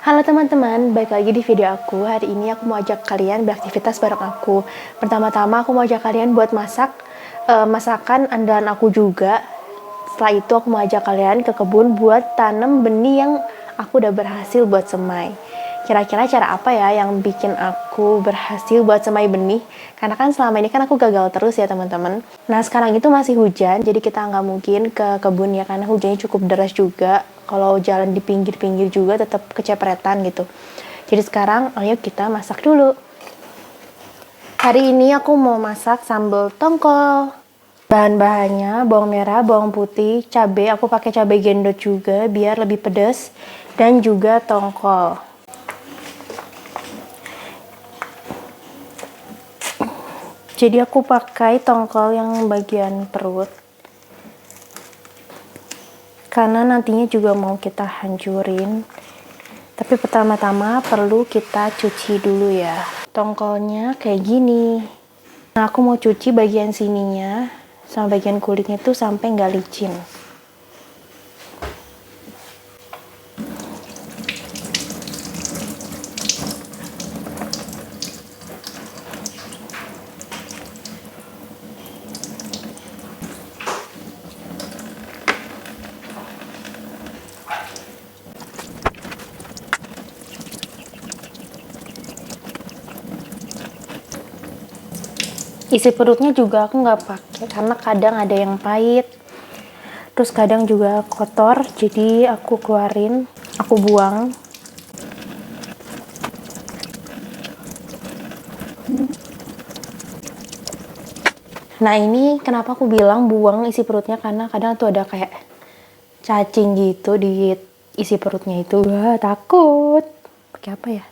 Halo teman-teman, balik lagi di video aku. Hari ini aku mau ajak kalian beraktivitas bareng aku. Pertama-tama aku mau ajak kalian buat masak masakan andalan aku juga. Setelah itu aku mau ajak kalian ke kebun buat tanam benih yang aku udah berhasil buat semai. Kira-kira cara apa ya yang bikin aku berhasil buat semai benih? Karena kan selama ini kan aku gagal terus ya teman-teman. Nah sekarang itu masih hujan, jadi kita nggak mungkin ke kebun ya karena hujannya cukup deras juga. Kalau jalan di pinggir-pinggir juga tetap kecepretan gitu. Jadi sekarang ayo kita masak dulu. Hari ini aku mau masak sambal tongkol. Bahan-bahannya bawang merah, bawang putih, cabai. Aku pakai cabai gendot juga biar lebih pedas dan juga tongkol. Jadi aku pakai tongkol yang bagian perut. Karena nantinya juga mau kita hancurin. Tapi pertama-tama perlu kita cuci dulu ya. Tongkolnya kayak gini. Nah, aku mau cuci bagian sininya sama bagian kulitnya tuh sampai nggak licin. Isi perutnya juga aku nggak pakai karena kadang ada yang pahit, terus kadang juga kotor, jadi aku keluarin, aku buang. Nah ini kenapa aku bilang buang isi perutnya, karena kadang tuh ada kayak cacing gitu di isi perutnya itu. Wah takut, pakai apa ya?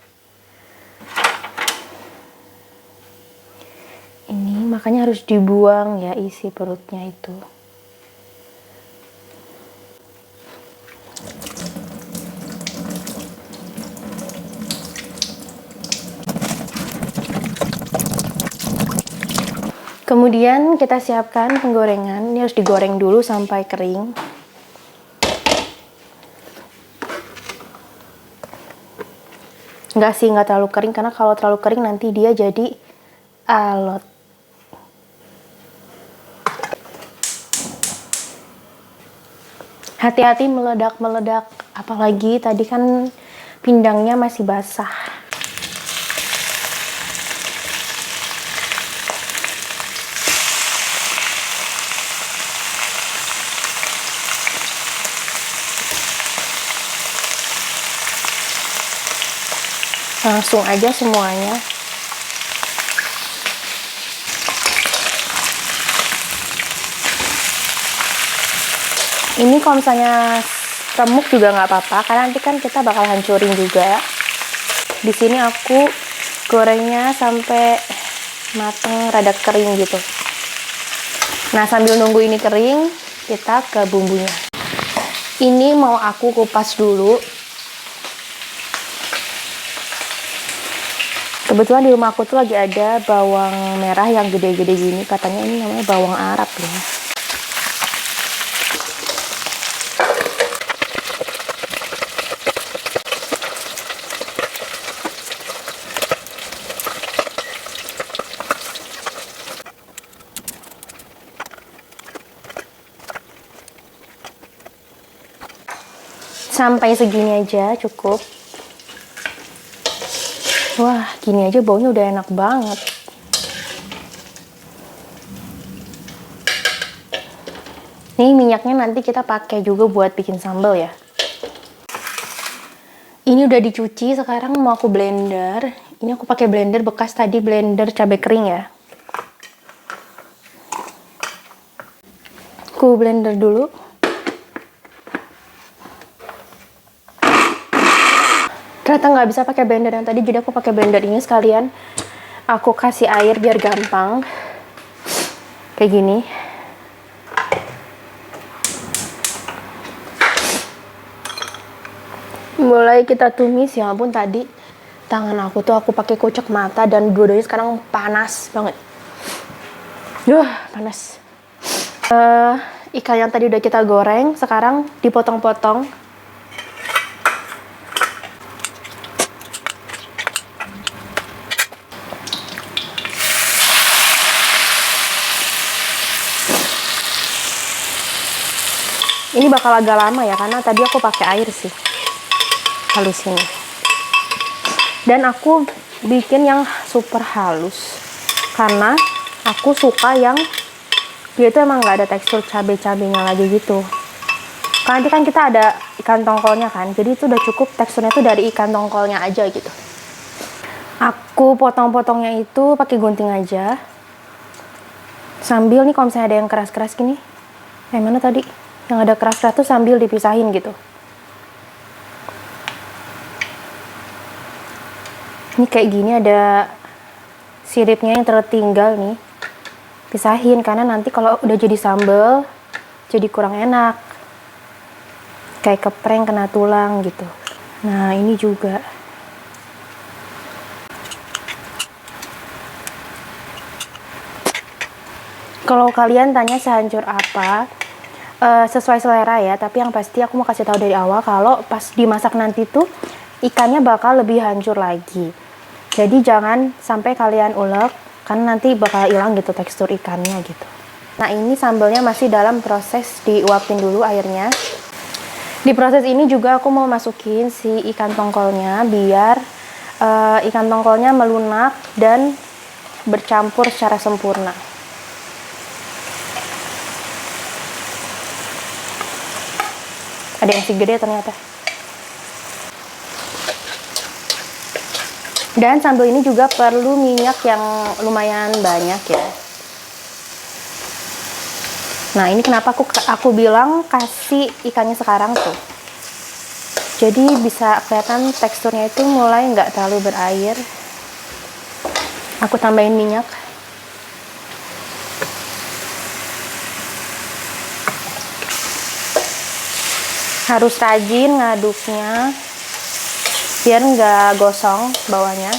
Ini makanya harus dibuang ya isi perutnya itu. Kemudian kita siapkan penggorengan. Ini harus digoreng dulu sampai kering. Enggak sih, enggak terlalu kering, karena kalau terlalu kering nanti dia jadi alot. Hati-hati meledak-meledak, apalagi tadi kan pindangnya masih basah. Langsung aja semuanya. Ini kalau misalnya remuk juga nggak apa-apa, karena nanti kan kita bakal hancurin juga. Di sini aku gorengnya sampai mateng, rada kering gitu. Nah sambil nunggu ini kering, kita ke bumbunya. Ini mau aku kupas dulu. Kebetulan di rumah aku tuh lagi ada bawang merah yang gede-gede gini, katanya ini namanya bawang Arab ya. Sampai segini aja cukup. Wah, gini aja baunya udah enak banget. Nih minyaknya nanti kita pakai juga buat bikin sambal ya. Ini udah dicuci, sekarang mau aku blender. Ini aku pakai blender bekas tadi, blender cabai kering ya. Aku blender dulu. Ternyata nggak bisa pakai blender yang tadi, jadi aku pakai blender ini sekalian. Aku kasih air biar gampang. Kayak gini. Mulai kita tumis, ya ampun tadi tangan aku tuh aku pakai kocok mata dan dua-duanya sekarang panas banget. Panas. Ikan yang tadi udah kita goreng sekarang dipotong-potong. Ini bakal agak lama ya, karena tadi aku pakai air sih halusin. Dan aku bikin yang super halus karena aku suka yang dia itu emang nggak ada tekstur cabai-cabainya lagi gitu. Karena nanti kan kita ada ikan tongkolnya kan, jadi itu udah cukup teksturnya tuh dari ikan tongkolnya aja gitu. Aku potong-potongnya itu pakai gunting aja. Sambil nih kalau misalnya ada yang keras-keras gini, mana tadi? Yang ada keras-keras tuh sambil dipisahin gitu. Ini kayak gini ada siripnya yang tertinggal nih. Pisahin karena nanti kalau udah jadi sambal jadi kurang enak. Kayak kepreng kena tulang gitu. Nah, ini juga. Kalau kalian tanya sehancur apa, sesuai selera ya, tapi yang pasti aku mau kasih tahu dari awal kalau pas dimasak nanti tuh ikannya bakal lebih hancur lagi. Jadi jangan sampai kalian ulek karena nanti bakal hilang gitu tekstur ikannya gitu. Nah, ini sambalnya masih dalam proses diuapin dulu airnya. Di proses ini juga aku mau masukin si ikan tongkolnya biar ikan tongkolnya melunak dan bercampur secara sempurna. Ada yang si gede ternyata. Dan sambal ini juga perlu minyak yang lumayan banyak ya. Nah, ini kenapa aku bilang kasih ikannya sekarang tuh. Jadi bisa kelihatan teksturnya itu mulai nggak terlalu berair. Aku tambahin minyak. Harus rajin ngaduknya biar nggak gosong bawahnya.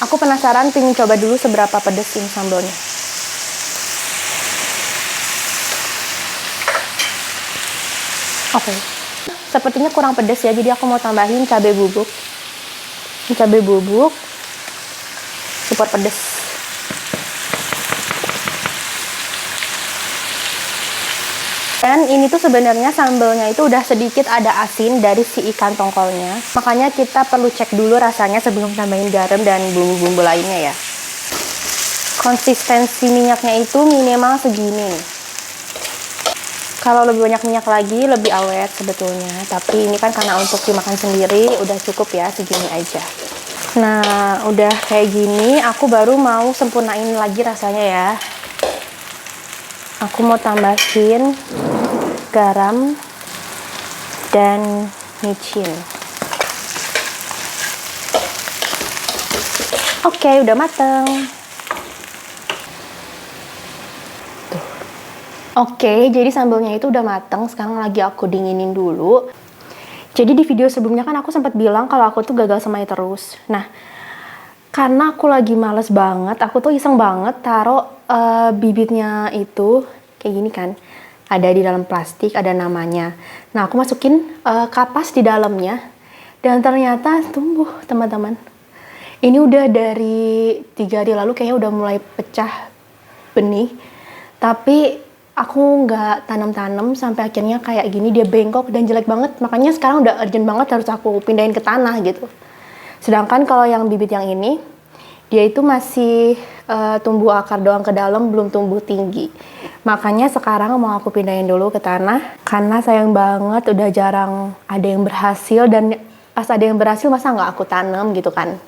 Aku penasaran, pengen coba dulu seberapa pedes ini sambalnya. Oke. Sepertinya kurang pedes ya, jadi aku mau tambahin cabai bubuk. Ini cabai bubuk super pedes. Dan ini tuh sebenarnya sambalnya itu udah sedikit ada asin dari si ikan tongkolnya. Makanya kita perlu cek dulu rasanya sebelum tambahin garam dan bumbu-bumbu lainnya ya. Konsistensi minyaknya itu minimal segini nih. Kalau lebih banyak minyak lagi lebih awet sebetulnya. Tapi ini kan karena untuk dimakan sendiri udah cukup ya segini aja. Nah, udah kayak gini aku baru mau sempurnain lagi rasanya ya. Aku mau tambahin garam dan micin. Oke, udah mateng. Tuh. Oke, jadi sambalnya itu udah mateng. Sekarang lagi aku dinginin dulu. Jadi di video sebelumnya kan aku sempat bilang kalau aku tuh gagal semai terus. Nah, karena aku lagi males banget, aku tuh iseng banget taruh bibitnya itu kayak gini kan, ada di dalam plastik, ada namanya. Nah, aku masukin kapas di dalamnya dan ternyata tumbuh teman-teman. Ini udah dari 3 hari lalu kayaknya udah mulai pecah benih, tapi aku nggak tanam-tanam sampai akhirnya kayak gini, dia bengkok dan jelek banget. Makanya sekarang udah urgent banget harus aku pindahin ke tanah gitu. Sedangkan kalau yang bibit yang ini dia itu masih tumbuh akar doang ke dalam, belum tumbuh tinggi. Makanya sekarang mau aku pindahin dulu ke tanah karena sayang banget udah jarang ada yang berhasil, dan pas ada yang berhasil masa nggak aku tanam gitu kan.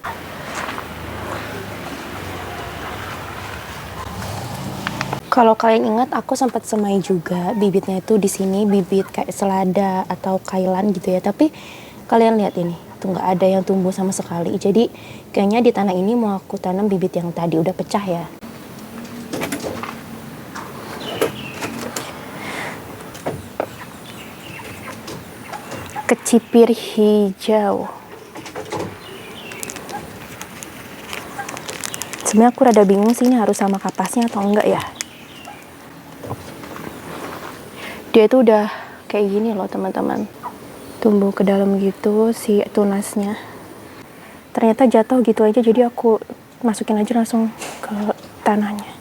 Kalau kalian ingat, aku sempat semai juga bibitnya itu di sini, bibit kayak selada atau kailan gitu ya. Tapi kalian lihat ini, tuh nggak ada yang tumbuh sama sekali. Jadi kayaknya di tanah ini mau aku tanam bibit yang tadi udah pecah ya. Kecipir hijau. Sebenarnya aku rada bingung sih ini harus sama kapasnya atau enggak ya. Dia itu udah kayak gini loh teman-teman, tumbuh ke dalam gitu si tunasnya. Ternyata jatuh gitu aja, jadi aku masukin aja langsung ke tanahnya.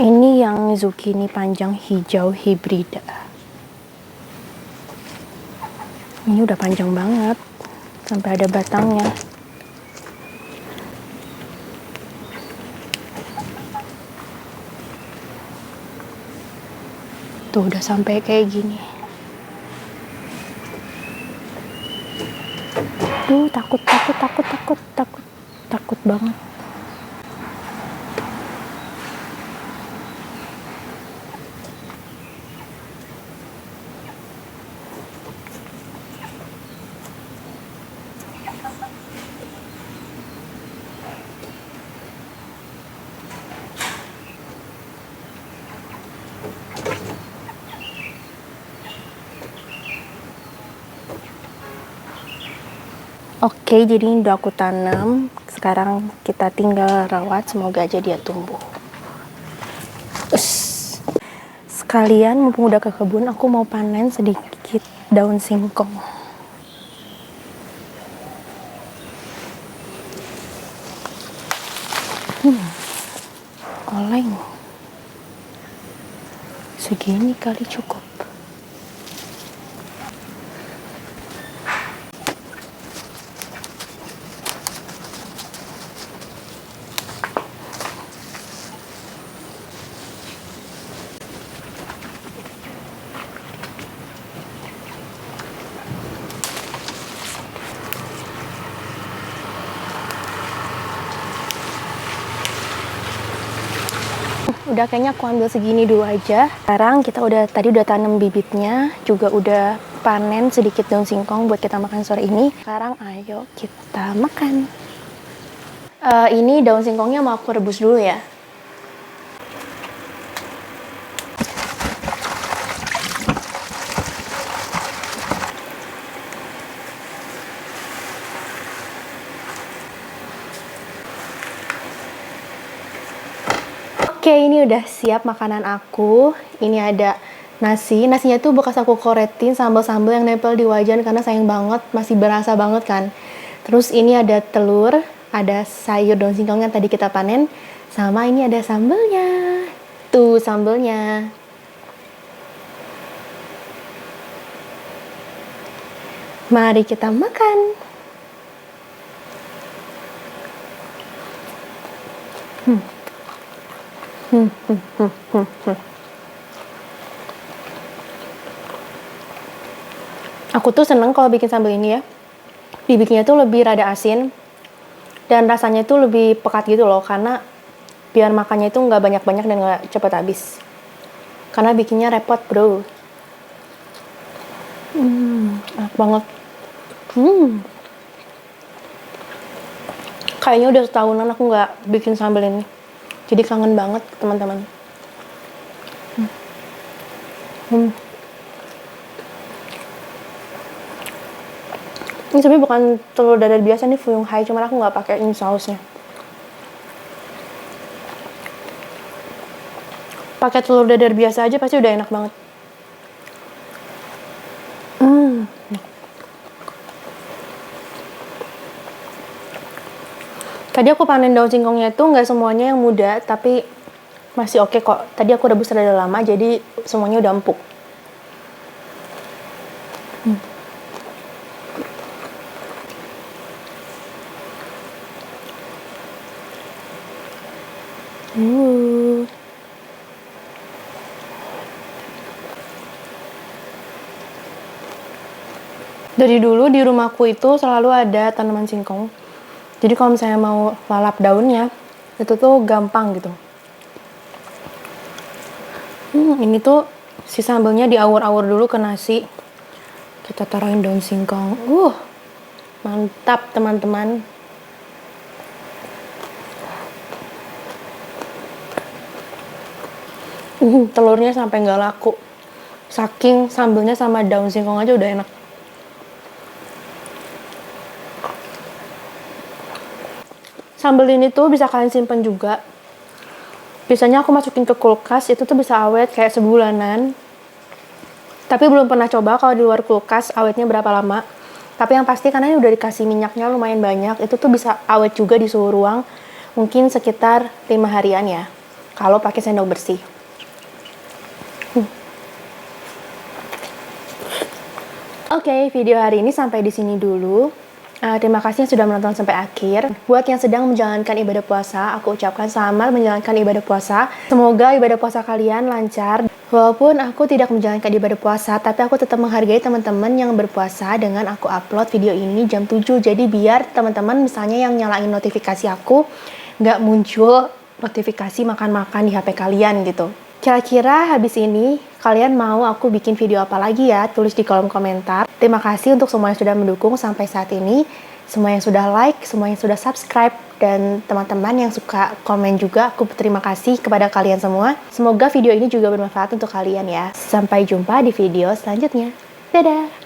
Ini yang zucchini panjang hijau hibrida. Ini udah panjang banget, sampai ada batangnya. Tuh udah sampai kayak gini. Duh, takut banget. Oke, jadi ini udah aku tanam. Sekarang kita tinggal rawat, semoga aja dia tumbuh. Sekalian mumpung udah ke kebun, aku mau panen sedikit daun singkong. Oleng. Segini kali cukup. Udah, kayaknya aku ambil segini dulu aja. Sekarang kita tadi udah tanam bibitnya, juga udah panen sedikit daun singkong buat kita makan sore ini. Sekarang ayo kita makan. Ini daun singkongnya mau aku rebus dulu ya. Oke, ini udah siap makanan aku. Ini ada nasi. Nasinya tuh bekas aku koretin sambal-sambal yang nempel di wajan karena sayang banget, masih berasa banget kan. Terus ini ada telur, ada sayur daun singkong yang tadi kita panen, sama ini ada sambelnya. Tuh sambelnya. Mari kita makan. Aku tuh seneng kalau bikin sambal ini ya. Dibikinnya tuh lebih rada asin dan rasanya tuh lebih pekat gitu loh, karena biar makannya itu nggak banyak-banyak dan nggak cepet habis. Karena bikinnya repot bro. Enak banget. Kayaknya udah setahunan aku nggak bikin sambal ini. Jadi kangen banget teman-teman. Ini sebenarnya bukan telur dadar biasa, nih fuyung hai, cuman aku nggak pakai ini sausnya. Pakai telur dadar biasa aja pasti udah enak banget. Tadi aku panen daun singkongnya itu nggak semuanya yang muda, tapi masih oke kok. Tadi aku rebus rada lama, jadi semuanya udah empuk. Dari dulu di rumahku itu selalu ada tanaman singkong. Jadi kalau misalnya mau lalap daunnya, itu tuh gampang gitu. Ini tuh si sambelnya diawur-awur dulu ke nasi. Kita taruhin daun singkong. Mantap teman-teman. Telurnya sampai nggak laku. Saking sambelnya sama daun singkong aja udah enak. Sambal ini tuh bisa kalian simpen juga. Biasanya aku masukin ke kulkas, itu tuh bisa awet kayak sebulanan. Tapi belum pernah coba kalau di luar kulkas awetnya berapa lama. Tapi yang pasti karena ini udah dikasih minyaknya lumayan banyak, itu tuh bisa awet juga di suhu ruang. Mungkin sekitar 5 harian ya. Kalau pakai sendok bersih. Oke, video hari ini sampai di sini dulu. Terima kasih yang sudah menonton sampai akhir. Buat yang sedang menjalankan ibadah puasa, aku ucapkan selamat menjalankan ibadah puasa. Semoga ibadah puasa kalian lancar. Walaupun aku tidak menjalankan ibadah puasa, tapi aku tetap menghargai teman-teman yang berpuasa dengan aku upload video ini jam 7. Jadi biar teman-teman misalnya yang nyalain notifikasi aku, nggak muncul notifikasi makan-makan di HP kalian gitu. Kira-kira habis ini kalian mau aku bikin video apa lagi ya? Tulis di kolom komentar. Terima kasih untuk semua yang sudah mendukung sampai saat ini. Semua yang sudah like, semua yang sudah subscribe, dan teman-teman yang suka komen juga. Aku berterima kasih kepada kalian semua. Semoga video ini juga bermanfaat untuk kalian ya. Sampai jumpa di video selanjutnya. Dadah!